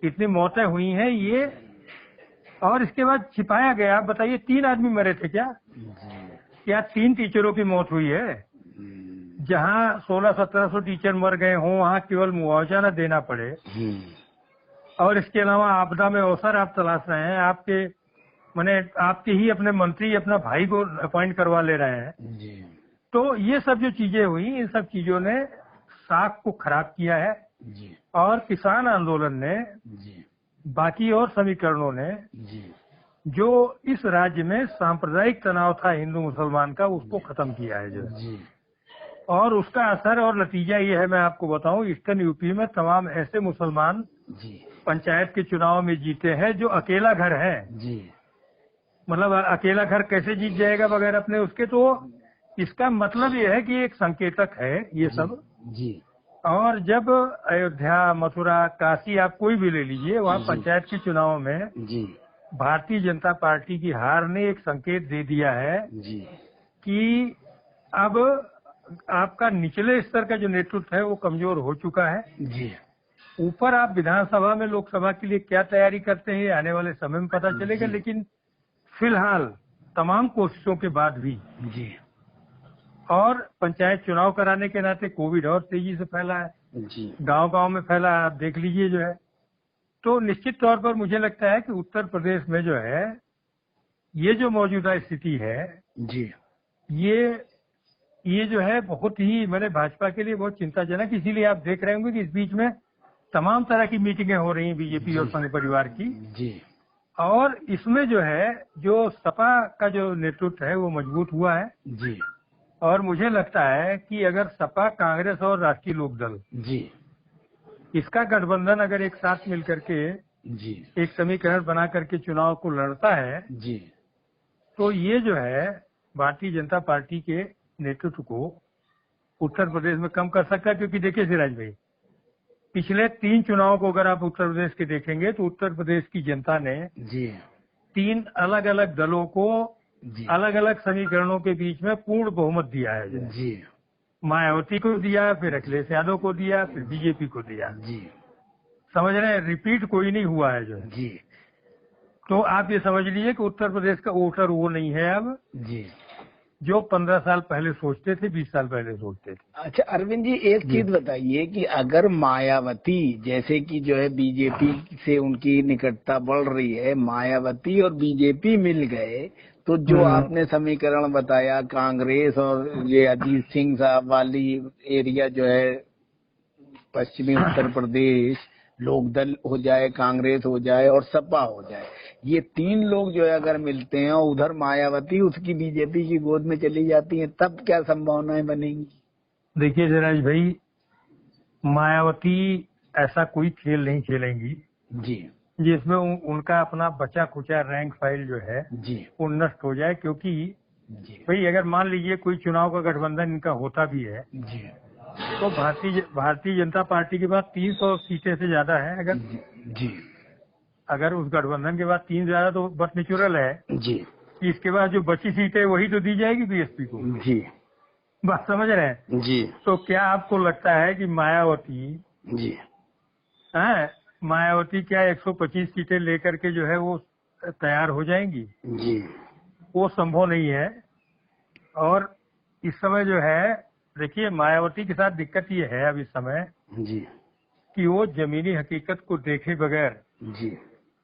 इतनी मौतें हुई हैं ये, और इसके बाद छिपाया गया। आप बताइए 3 आदमी मरे थे क्या? क्या 3 टीचरों की मौत हुई है? जहां 1600-1700 टीचर मर गए हों वहां केवल मुआवजा न देना पड़े और इसके अलावा आपदा में अवसर आप तलाश रहे हैं, आपके माने आपके ही अपने मंत्री अपना भाई को अपॉइंट करवा ले रहे हैं। जी तो ये सब जो चीजें हुई इन सब चीजों ने साख को खराब किया है जी और किसान आंदोलन ने जी बाकी और समीकरणों ने जी जो इस राज्य में सांप्रदायिक तनाव था हिंदू मुसलमान का उसको खत्म किया है जो है। जी और उसका असर और नतीजा ये है, मैं आपको बताऊं, ईस्टर्न यूपी में तमाम ऐसे मुसलमान जी पंचायत के चुनाव में जीते हैं जो अकेला घर है। जी मतलब अकेला घर कैसे जीत जाएगा बगैर अपने उसके, तो इसका मतलब ये है कि एक संकेतक है ये सब। जी और जब अयोध्या, मथुरा, काशी आप कोई भी ले लीजिए, वहाँ जी। पंचायत के चुनाव में जी भारतीय जनता पार्टी की हार ने एक संकेत दे दिया है जी कि अब आपका निचले स्तर का जो नेतृत्व है वो कमजोर हो चुका है। जी ऊपर आप विधानसभा में लोकसभा के लिए क्या तैयारी करते हैं आने वाले समय में पता चलेगा, लेकिन फिलहाल तमाम कोशिशों के बाद भी जी और पंचायत चुनाव कराने के नाते कोविड और तेजी से फैला है, जी गांव-गांव में फैला है, आप देख लीजिए जो है। तो निश्चित तौर पर मुझे लगता है कि उत्तर प्रदेश में जो है ये जो मौजूदा स्थिति है जी ये जो है बहुत ही मैंने भाजपा के लिए बहुत चिंताजनक, इसीलिए आप देख रहे होंगे कि इस बीच में तमाम तरह की मीटिंगें हो रही हैं बीजेपी और संघ परिवार की। जी और इसमें जो है जो सपा का जो नेतृत्व है वो मजबूत हुआ है जी और मुझे लगता है कि अगर सपा, कांग्रेस और राष्ट्रीय लोकदल जी इसका गठबंधन अगर एक साथ मिल करके जी एक समीकरण बना करके चुनाव को लड़ता है जी तो ये जो है भारतीय जनता पार्टी के नेतृत्व को उत्तर प्रदेश में कम कर सकता है। क्योंकि देखिए सिराज भाई, पिछले 3 चुनाव को अगर आप उत्तर प्रदेश के देखेंगे तो उत्तर प्रदेश की जनता ने जी 3 अलग अलग दलों को जी अलग अलग समीकरणों के बीच में पूर्ण बहुमत दिया है जो है। जी मायावती को दिया, फिर अखिलेश यादव को दिया, फिर बीजेपी को दिया। जी समझ रहे हैं, रिपीट कोई नहीं हुआ है जो है। जी तो आप ये समझ लीजिए कि उत्तर प्रदेश का वोटर वो नहीं है अब। जी जो 15 साल पहले सोचते थे, 20 साल पहले सोचते थे। अच्छा अरविंद जी, एक चीज बताइए कि अगर मायावती जैसे कि जो है बीजेपी से उनकी निकटता बढ़ रही है, मायावती और बीजेपी मिल गए तो जो आपने समीकरण बताया कांग्रेस और ये अजीत सिंह साहब वाली एरिया जो है पश्चिमी उत्तर प्रदेश, लोकदल हो जाए, कांग्रेस हो जाए और सपा हो जाए, ये तीन लोग जो है अगर मिलते हैं और उधर मायावती उसकी बीजेपी की गोद में चली जाती है, तब क्या संभावनाएं बनेंगी? देखिए जराज भाई, मायावती ऐसा कोई खेल नहीं खेलेंगी जी जिसमें उनका अपना बचा खुचा रैंक फाइल जो है जी वो नष्ट हो जाए। क्योंकि जी भाई अगर मान लीजिए कोई चुनाव का गठबंधन इनका होता भी है जी तो भारतीय जनता पार्टी के पास 300 सीटें से ज्यादा है। जी अगर उस गठबंधन के बाद 3 ज्यादा तो बस नेचुरल है जी कि इसके बाद जो बची सीटें वही तो दी जाएगी बीएसपी को। जी बात समझ रहे हैं? जी तो क्या आपको लगता है कि मायावती जी है, मायावती क्या 125 सीटें लेकर के जो है वो तैयार हो जाएंगी? जी वो संभव नहीं है। और इस समय जो है, देखिए मायावती के साथ दिक्कत ये है अब इस समय जी कि वो जमीनी हकीकत को देखे बगैर, जी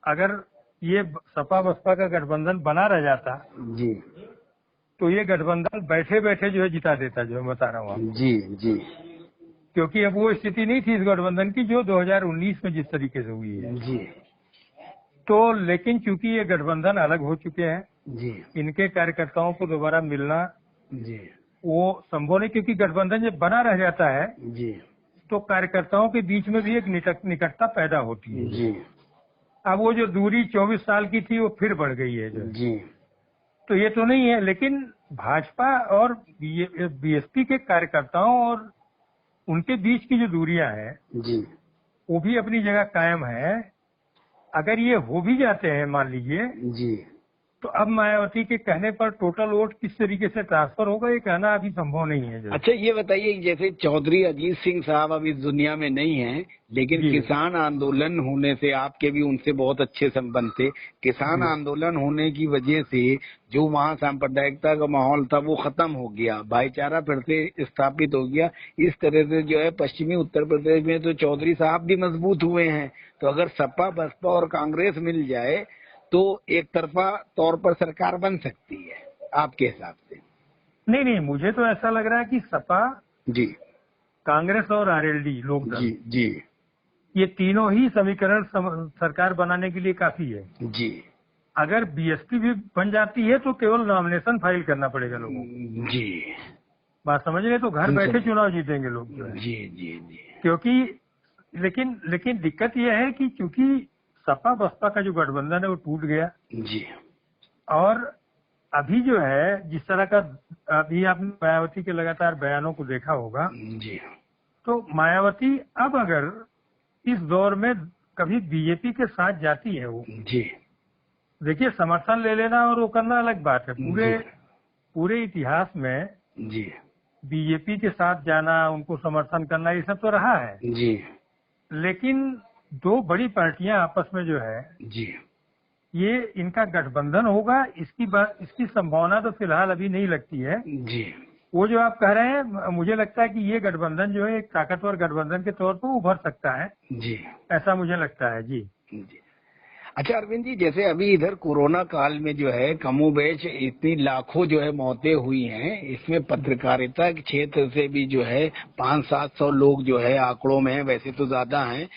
अगर ये सपा बसपा का गठबंधन बना रह जाता जी तो ये गठबंधन बैठे बैठे जो है जिता देता, जो मैं बता रहा हूँ आपको। जी जी क्योंकि अब वो स्थिति नहीं थी इस गठबंधन की जो 2019 में जिस तरीके से हुई है। जी तो लेकिन चूंकि ये गठबंधन अलग हो चुके हैं, जी इनके कार्यकर्ताओं को दोबारा मिलना जी वो संभव नहीं। क्योंकि गठबंधन जब बना रह जाता है जी तो कार्यकर्ताओं के बीच में भी एक निकटता पैदा होती है। जी अब वो जो दूरी 24 साल की थी वो फिर बढ़ गई है जो। जी तो ये तो नहीं है, लेकिन भाजपा और बीएसपी के कार्यकर्ताओं और उनके बीच की जो दूरियां हैं जी वो भी अपनी जगह कायम है। अगर ये हो भी जाते हैं मान लीजिए, जी तो अब मायावती के कहने पर टोटल वोट किस तरीके से ट्रांसफर होगा ये कहना अभी संभव नहीं है जो। अच्छा ये बताइए, जैसे चौधरी अजीत सिंह साहब अब इस दुनिया में नहीं हैं, लेकिन जी। किसान आंदोलन होने से आपके भी उनसे बहुत अच्छे संबंध थे। किसान जी। आंदोलन होने की वजह से जो वहाँ सांप्रदायिकता का माहौल था वो खत्म हो गया, भाईचारा फिर से स्थापित हो गया। इस तरह से जो है पश्चिमी उत्तर प्रदेश में तो चौधरी साहब भी मजबूत हुए हैं। तो अगर सपा बसपा और कांग्रेस मिल जाए तो एक तरफा तौर पर सरकार बन सकती है आपके हिसाब से? नहीं नहीं, मुझे तो ऐसा लग रहा है कि सपा, जी कांग्रेस और आरएलडी लोकदल, जी जी ये तीनों ही समीकरण सरकार बनाने के लिए काफी है। जी अगर बीएसपी भी बन जाती है तो केवल नॉमिनेशन फाइल करना पड़ेगा लोगों को। जी बात समझ रहे? तो घर बैठे चुनाव जीतेंगे लोग जो है। जी जी जी क्योंकि लेकिन दिक्कत यह है कि चूंकि सपा बसपा का जो गठबंधन है वो टूट गया, जी और अभी जो है जिस तरह का, अभी आपने मायावती के लगातार बयानों को देखा होगा, जी तो मायावती अब अगर इस दौर में कभी बीजेपी के साथ जाती है, वो जी देखिए समर्थन ले लेना और वो करना अलग बात है। पूरे इतिहास में जी बीजेपी के साथ जाना, उनको समर्थन करना, ये सब तो रहा है। जी लेकिन दो बड़ी पार्टियां आपस में जो है, जी ये इनका गठबंधन होगा, इसकी संभावना तो फिलहाल अभी नहीं लगती है। जी वो जो आप कह रहे हैं, मुझे लगता है कि ये गठबंधन जो है एक ताकतवर गठबंधन के तौर पर उभर सकता है, जी ऐसा मुझे लगता है। जी जी। अच्छा अरविंद जी, जैसे अभी इधर कोरोना काल में जो है कमोबेश इतनी लाखों जो है मौतें हुई हैं, इसमें पत्रकारिता के क्षेत्र से भी जो है 500-700 लोग जो है आंकड़ों में है, वैसे तो ज्यादा हैं,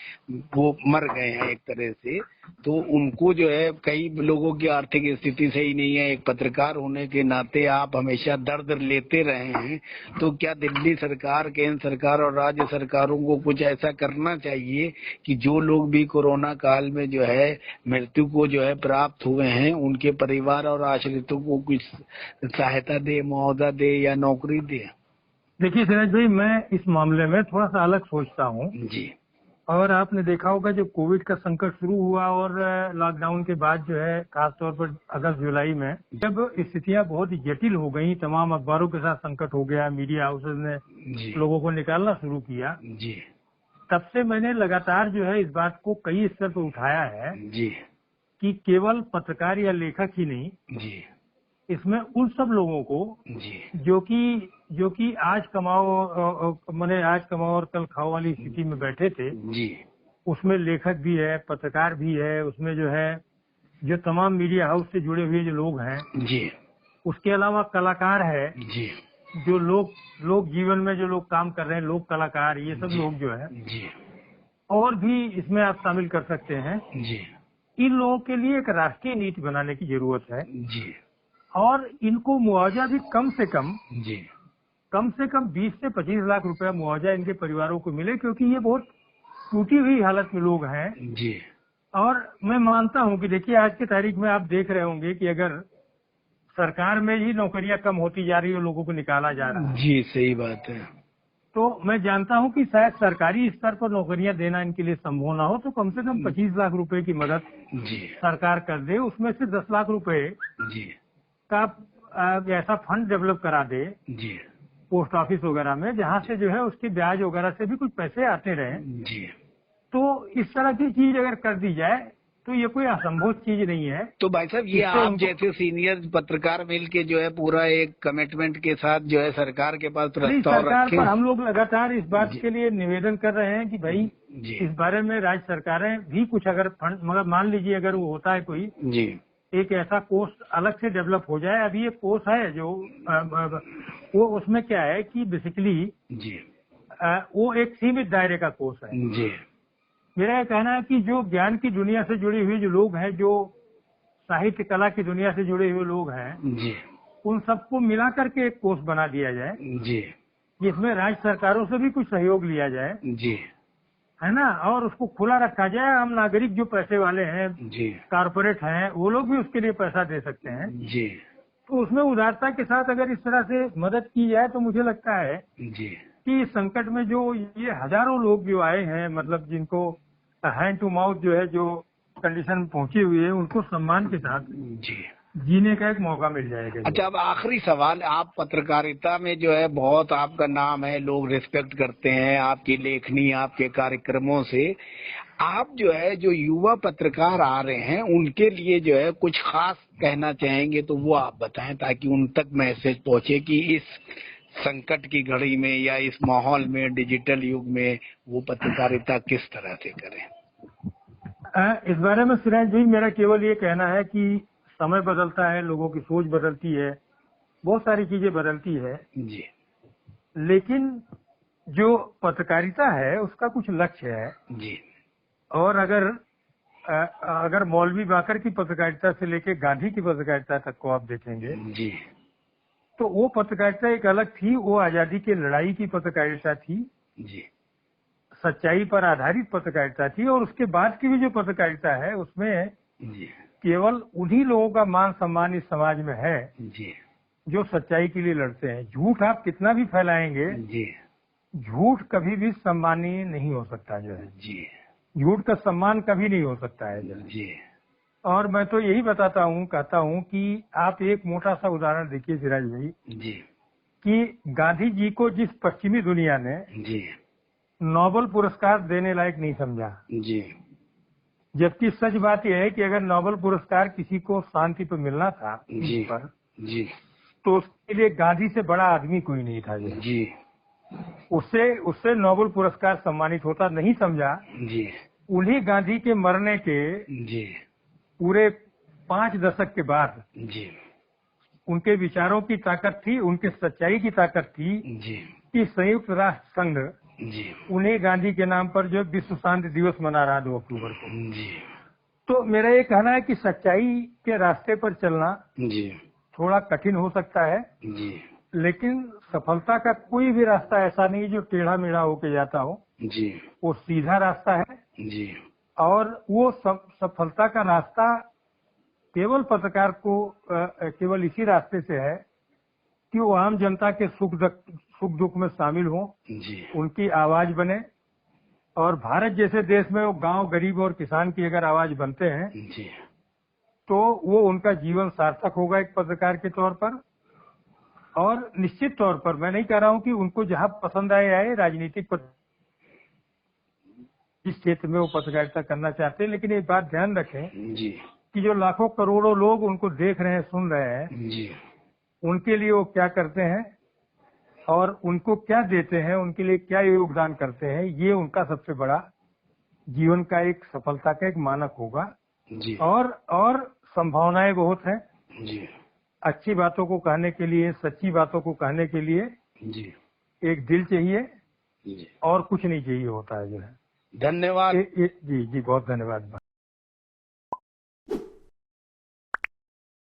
वो मर गए हैं एक तरह से। तो उनको जो है, कई लोगों की आर्थिक स्थिति सही नहीं है, एक पत्रकार होने के नाते आप हमेशा दर्द लेते रहे हैं। तो क्या दिल्ली सरकार, केंद्र सरकार और राज्य सरकारों को कुछ ऐसा करना चाहिए कि जो लोग भी कोरोना काल में जो है मृत्यु को जो है प्राप्त हुए हैं, उनके परिवार और आश्रितों को कुछ सहायता दे, मुआवजा दे या नौकरी दे? देखिए सूरज भाई, मैं इस मामले में थोड़ा सा अलग सोचता हूँ। जी और आपने देखा होगा जब कोविड का संकट शुरू हुआ और लॉकडाउन के बाद जो है खासतौर पर अगस्त जुलाई में जब स्थितियां बहुत ही जटिल हो गई, तमाम अखबारों के साथ संकट हो गया, मीडिया हाउसेज ने लोगों को निकालना शुरू किया, जी तब से मैंने लगातार जो है इस बात को कई स्तर पर उठाया है जी कि केवल पत्रकार या लेखक ही नहीं, जी इसमें उन सब लोगों को जी जो कि आज कमाओ मैंने आज कमाओ और कल खाओ वाली स्थिति में बैठे थे, जी उसमें लेखक भी है, पत्रकार भी है, उसमें जो है जो तमाम मीडिया हाउस से जुड़े हुए जो लोग हैं, जी उसके अलावा कलाकार है, जी जो लोग जीवन में जो लोग काम कर रहे हैं, लोग कलाकार, ये सब जी लोग जो है, जी और भी इसमें आप शामिल कर सकते हैं। जी इन लोगों के लिए एक राष्ट्रीय नीति बनाने की जरूरत है जी और इनको मुआवजा भी कम से जी कम 20 से 25 लाख रुपया मुआवजा इनके परिवारों को मिले, क्योंकि ये बहुत टूटी हुई हालत में लोग हैं। जी और मैं मानता हूं कि देखिए आज की तारीख में आप देख रहे होंगे कि अगर सरकार में ही नौकरियां कम होती जा रही है, लोगों को निकाला जा रहा है, जी सही बात है। तो मैं जानता हूं कि शायद सरकारी स्तर पर नौकरियां देना इनके लिए संभव ना हो, तो कम से कम 25 लाख रुपए की मदद जी सरकार कर दे, उसमें से 10 लाख रुपए जी का ऐसा फंड डेवलप करा दे जी पोस्ट ऑफिस वगैरह में, जहां से जो है उसके ब्याज वगैरह से भी कुछ पैसे आते रहे। जी तो इस तरह की चीज अगर कर दी जाए तो ये कोई असंभव चीज नहीं है। तो भाई साहब ये इससे आप उनको- जैसे सीनियर पत्रकार मिल के जो है पूरा एक कमिटमेंट के साथ जो है सरकार के पास नहीं, प्रस्ताव सरकार रखें। पर हम लोग लगातार इस बात जी। के लिए निवेदन कर रहे हैं कि भाई जी इस बारे में राज्य सरकारें भी कुछ अगर फंड, मगर मान लीजिए अगर वो होता है कोई जी एक ऐसा कोर्स अलग से डेवलप हो जाए। अभी ये कोर्स है जो वो उसमें क्या है कि बेसिकली जी वो एक सीमित दायरे का कोर्स है। जी मेरा ये कहना है कि जो ज्ञान की दुनिया से जुड़े हुए जो लोग हैं, जो साहित्य कला की दुनिया से जुड़े हुए लोग हैं, जी उन सबको मिला करके एक कोर्स बना दिया जाए, जी जिसमें राज्य सरकारों से भी कुछ सहयोग लिया जाए, जी है ना, और उसको खुला रखा जाए। आम नागरिक जो पैसे वाले हैं, जी कारपोरेट हैं, वो लोग भी उसके लिए पैसा दे सकते हैं। जी तो उसमें उदारता के साथ अगर इस तरह से मदद की जाए तो मुझे लगता है जी कि इस संकट में जो ये हजारों लोग जो आए हैं, मतलब जिनको हैंड टू माउथ जो है, जो कंडीशन में पहुंची हुई है, उनको सम्मान के साथ जी जीने का एक मौका मिल जाएगा। अच्छा, अब आखिरी सवाल, आप पत्रकारिता में जो है बहुत आपका नाम है, लोग रिस्पेक्ट करते हैं आपकी लेखनी, आपके कार्यक्रमों से। आप जो है जो युवा पत्रकार आ रहे हैं उनके लिए जो है कुछ खास कहना चाहेंगे तो वो आप बताएं, ताकि उन तक मैसेज पहुंचे कि इस संकट की घड़ी में या इस माहौल में, डिजिटल युग में वो पत्रकारिता किस तरह से करें। इस बारे में सिराज जी मेरा केवल ये कहना है कि समय बदलता है, लोगों की सोच बदलती है, बहुत सारी चीजें बदलती है, जी लेकिन जो पत्रकारिता है उसका कुछ लक्ष्य है। जी और अगर मौलवी बाकर की पत्रकारिता से लेके गांधी की पत्रकारिता तक को आप देखेंगे जी तो वो पत्रकारिता एक अलग थी। वो आजादी की लड़ाई की पत्रकारिता थी, जी सच्चाई पर आधारित पत्रकारिता थी। और उसके बाद की भी जो पत्रकारिता है उसमें जी केवल उन्हीं लोगों का मान सम्मान इस समाज में है जी जो सच्चाई के लिए लड़ते हैं। झूठ आप कितना भी फैलाएंगे, जी झूठ कभी भी सम्मानीय नहीं हो सकता जो है, जी झूठ का सम्मान कभी नहीं हो सकता है जो है। जी और मैं तो यही कहता हूँ कि आप एक मोटा सा उदाहरण देखिए सिराज भाई, जी कि गांधी जी को जिस पश्चिमी दुनिया ने जी नोबेल पुरस्कार देने लायक नहीं समझा, जी जबकि सच बात यह है कि अगर नोबेल पुरस्कार किसी को शांति पर मिलना था जी पर, जी तो उसके लिए गांधी से बड़ा आदमी कोई नहीं था जो है। जी उससे नोबेल पुरस्कार सम्मानित होता नहीं समझा। जी उन्हीं गांधी के मरने के जी पूरे 5 दशक के बाद जी उनके विचारों की ताकत थी, उनके सच्चाई की ताकत थी जी कि संयुक्त राष्ट्र संघ जी उन्हें गांधी के नाम पर जो विश्व शांति दिवस मना रहा 2 अक्टूबर को। जी तो मेरा ये कहना है कि सच्चाई के रास्ते पर चलना जी थोड़ा कठिन हो सकता है, जी लेकिन सफलता का कोई भी रास्ता ऐसा नहीं जो टेढ़ा मेढ़ा होके जाता हो। जी वो सीधा रास्ता है जी और वो सफलता का रास्ता केवल पत्रकार को केवल इसी रास्ते से है कि वो आम जनता के सुख दुख में शामिल हो, जी उनकी आवाज बने। और भारत जैसे देश में वो गांव, गरीब और किसान की अगर आवाज बनते हैं जी तो वो उनका जीवन सार्थक होगा एक पत्रकार के तौर पर। और निश्चित तौर पर मैं नहीं कह रहा हूं कि उनको जहां पसंद आए राजनीतिक जिस क्षेत्र में वो पत्रकारिता करना चाहते हैं, लेकिन एक बात ध्यान रखें जी कि जो लाखों करोड़ों लोग उनको देख रहे हैं, सुन रहे हैं, जी उनके लिए वो क्या करते हैं और उनको क्या देते हैं, उनके लिए क्या योगदान करते हैं, ये उनका सबसे बड़ा जीवन का एक सफलता का एक मानक होगा। जी और संभावनाएं बहुत हैं जी अच्छी बातों को कहने के लिए, सच्ची बातों को कहने के लिए। जी एक दिल चाहिए जी। और कुछ नहीं चाहिए होता है जो है। धन्यवाद। जी जी, बहुत धन्यवाद।